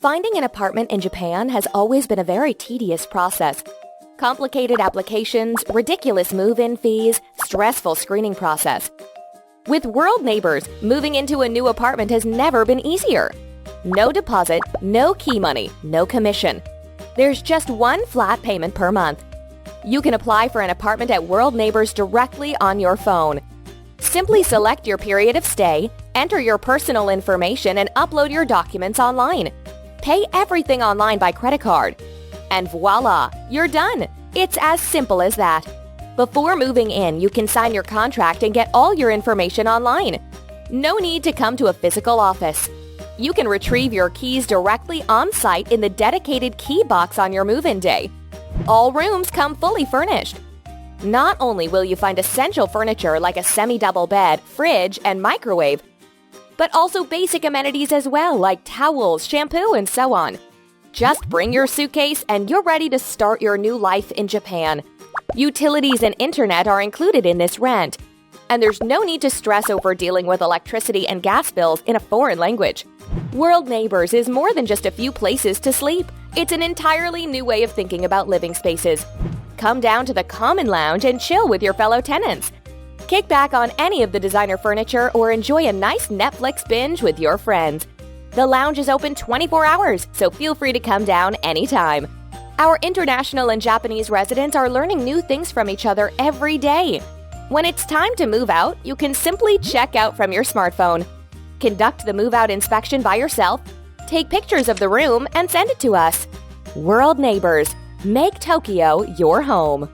Finding an apartment in Japan has always been a very tedious process. Complicated applications, ridiculous move-in fees, stressful screening process. With World Neighbors, moving into a new apartment has never been easier. No deposit, no key money, no commission. There's just one flat payment per month. You can apply for an apartment at World Neighbors directly on your phone. Simply select your period of stay, enter your personal information, and upload your documents online. Pay everything online by credit card. And voila, you're done. It's as simple as that. Before moving in, you can sign your contract and get all your information online. No need to come to a physical office. You can retrieve your keys directly on-site in the dedicated key box on your move-in day. All rooms come fully furnished. Not only will you find essential furniture like a semi-double bed, fridge, and microwave, but also basic amenities as well like towels, shampoo, and so on. Just bring your suitcase and you're ready to start your new life in Japan. Utilities and internet are included in this rent. And there's no need to stress over dealing with electricity and gas bills in a foreign language. World Neighbors is more than just a few places to sleep. It's an entirely new way of thinking about living spaces. Come down to the common lounge and chill with your fellow tenants. Kick back on any of the designer furniture or enjoy a nice Netflix binge with your friends. The lounge is open 24 hours, so feel free to come down anytime. Our international and Japanese residents are learning new things from each other every day. When it's time to move out, you can simply check out from your smartphone. Conduct the move-out inspection by yourself, take pictures of the room, and send it to us. World Neighbors. Make Tokyo your home.